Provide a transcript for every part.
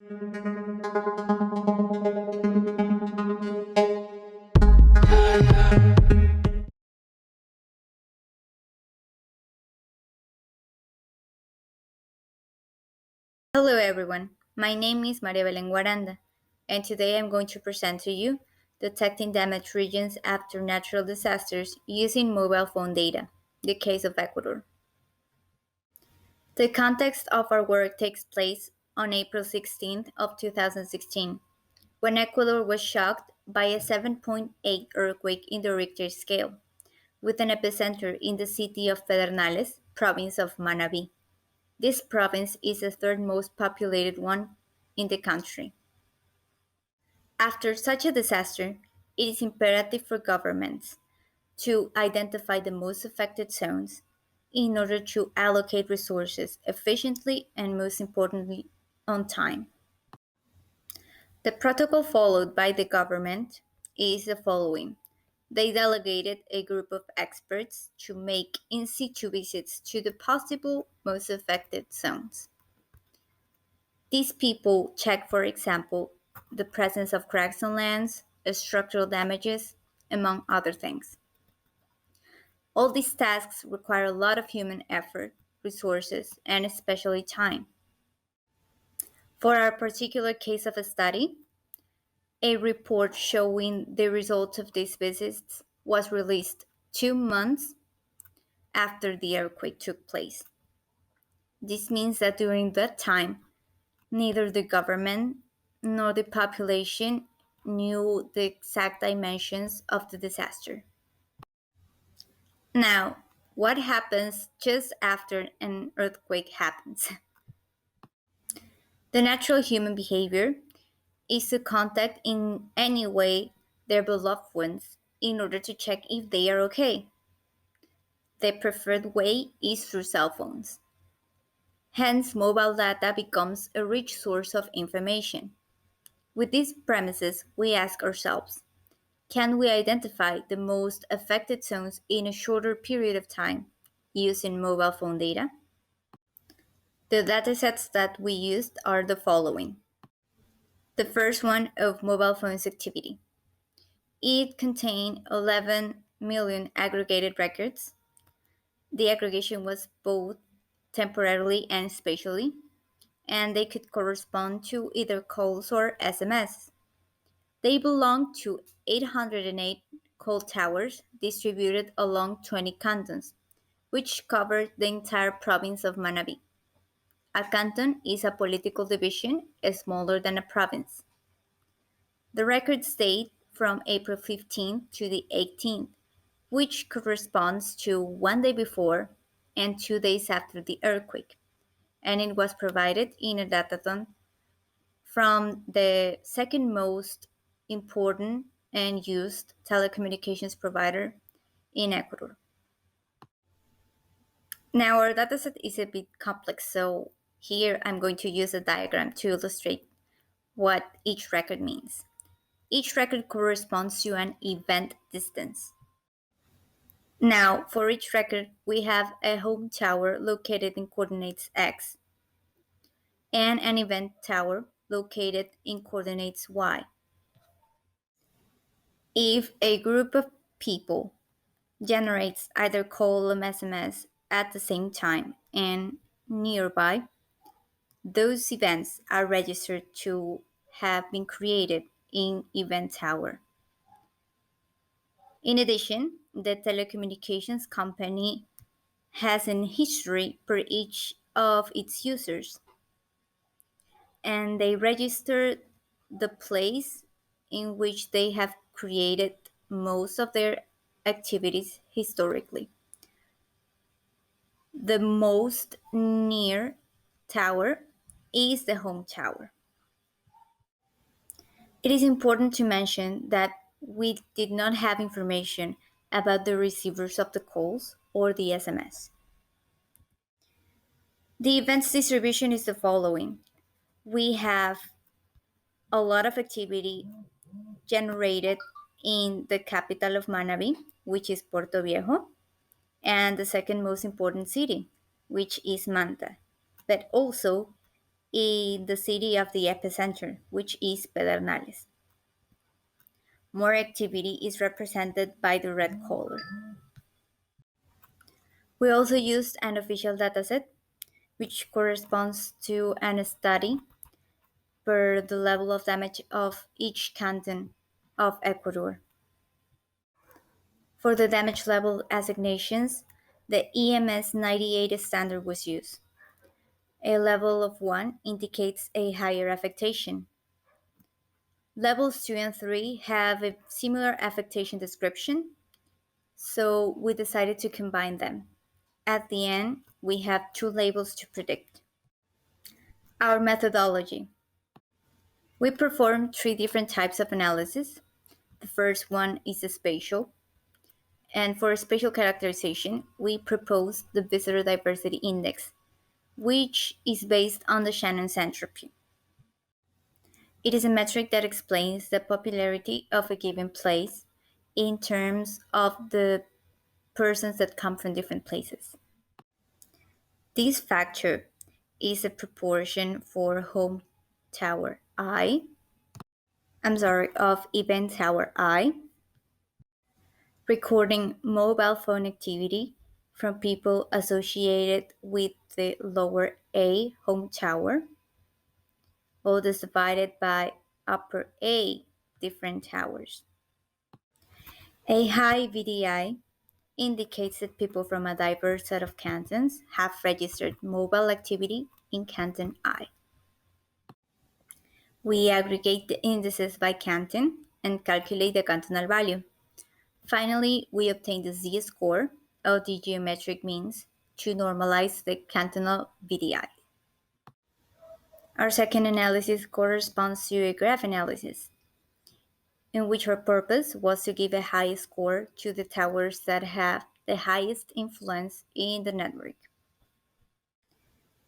Hello everyone, my name is Bele Guaranda, and today I'm going to present to you detecting damaged regions after natural disasters using mobile phone data, the case of Ecuador. The context of our work takes place on April 16th of 2016, when Ecuador was shocked by a 7.8 earthquake in the Richter scale, with an epicenter in the city of Pedernales, province of Manabí. This province is the third most populated one in the country. After such a disaster, it is imperative for governments to identify the most affected zones in order to allocate resources efficiently and, most importantly, on time. The protocol followed by the government is the following. They delegated a group of experts to make in situ visits to the possible most affected zones. These people check, for example, the presence of cracks on lands, structural damages, among other things. All these tasks require a lot of human effort, resources, and especially time. For our particular case of a study, a report showing the results of these visits was released 2 months after the earthquake took place. This means that during that time, neither the government nor the population knew the exact dimensions of the disaster. Now, what happens just after an earthquake happens? The natural human behavior is to contact in any way their beloved ones in order to check if they are okay. The preferred way is through cell phones. Hence, mobile data becomes a rich source of information. With these premises, we ask ourselves, can we identify the most affected zones in a shorter period of time using mobile phone data? The datasets that we used are the following. The first one of mobile phones activity. It contained 11 million aggregated records. The aggregation was both temporarily and spatially, and they could correspond to either calls or SMS. They belong to 808 call towers distributed along 20 cantons, which covered the entire province of Manabí. A canton is a political division smaller than a province. The records date from April 15th to the 18th, which corresponds to one day before and 2 days after the earthquake, and it was provided in a datathon from the second most important and used telecommunications provider in Ecuador. Now, our dataset is a bit complex, so here I'm going to use a diagram to illustrate what each record means. Each record corresponds to an event distance. Now, for each record, we have a home tower located in coordinates x and an event tower located in coordinates y. If a group of people generates either call or SMS at the same time and nearby, those events are registered to have been created in Event Tower. In addition, the telecommunications company has an history per each of its users, and they register the place in which they have created most of their activities historically. The most near tower is the home tower. It is important to mention that we did not have information about the receivers of the calls or the SMS. The events distribution is the following. We have a lot of activity generated in the capital of Manabí, which is Puerto Viejo, and the second most important city, which is Manta. But also, in the city of the epicenter, which is Pedernales. More activity is represented by the red color. We also used an official dataset, which corresponds to an study per the level of damage of each canton of Ecuador. For the damage level assignations, the EMS 98 standard was used. A level of 1 indicates a higher affectation. Levels 2 and 3 have a similar affectation description, so we decided to combine them. At the end, we have two labels to predict. Our methodology. We performed three different types of analysis. The first one is a spatial, and for spatial characterization, we proposed the Visitor Diversity Index, which is based on the Shannon's entropy. It is a metric that explains the popularity of a given place in terms of the persons that come from different places. This factor is a proportion for home tower of event tower I, recording mobile phone activity from people associated with the lower A home tower, all this divided by upper A different towers. A high VDI indicates that people from a diverse set of cantons have registered mobile activity in Canton I. We aggregate the indices by canton and calculate the cantonal value. Finally, we obtain the z-score of the geometric means to normalize the cantonal VDI. Our second analysis corresponds to a graph analysis, in which our purpose was to give a high score to the towers that have the highest influence in the network.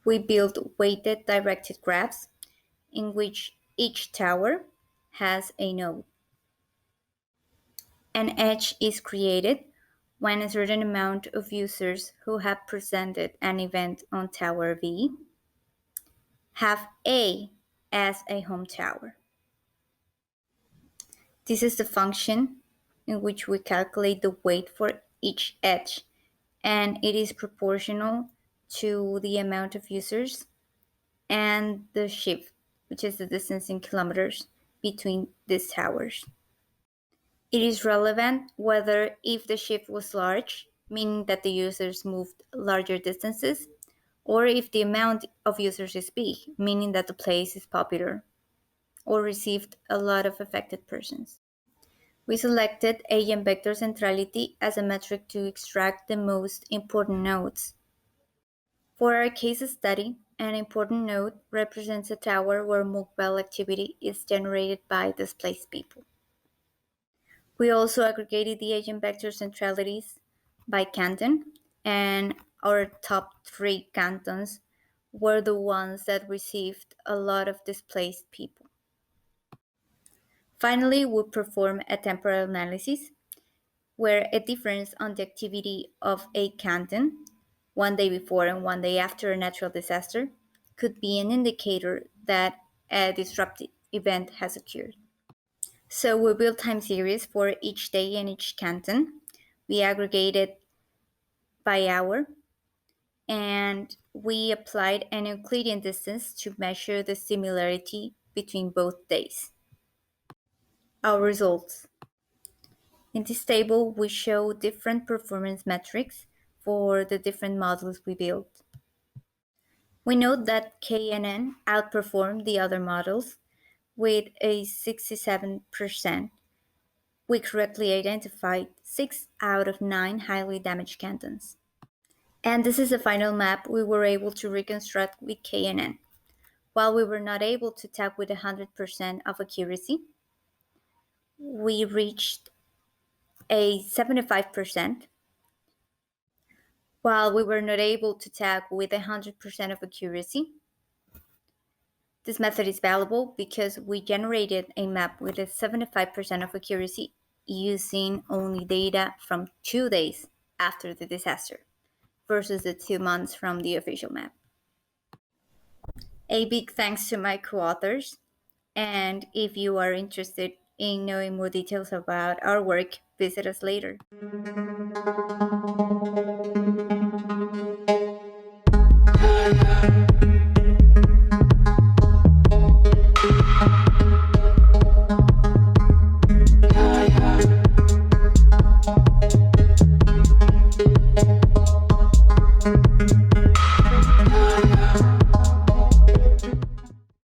We built weighted directed graphs in which each tower has a node. An edge is created when a certain amount of users who have presented an event on tower V have A as a home tower. This is the function in which we calculate the weight for each edge, and it is proportional to the amount of users and the shift, which is the distance in kilometers between these towers. It is relevant whether if the shift was large, meaning that the users moved larger distances, or if the amount of users is big, meaning that the place is popular or received a lot of affected persons. We selected eigenvector centrality as a metric to extract the most important nodes. For our case study, an important node represents a tower where mobile activity is generated by displaced people. We also aggregated the eigenvector centralities by canton, and our top three cantons were the ones that received a lot of displaced people. Finally, we perform a temporal analysis where a difference on the activity of a canton, one day before and one day after a natural disaster, could be an indicator that a disruptive event has occurred. So we built time series for each day and each canton. We aggregated by hour, and we applied an Euclidean distance to measure the similarity between both days. Our results. In this table, we show different performance metrics for the different models we built. We note that KNN outperformed the other models with a 67%. We correctly identified 6 out of 9 highly damaged cantons. And this is the final map we were able to reconstruct with KNN. While we were not able to tag with 100% of accuracy, we reached a 75%. While we were not able to tag with 100% of accuracy, this method is valuable because we generated a map with a 75% of accuracy using only data from 2 days after the disaster versus the 2 months from the official map. A big thanks to my co authors. And if you are interested in knowing more details about our work, visit us later.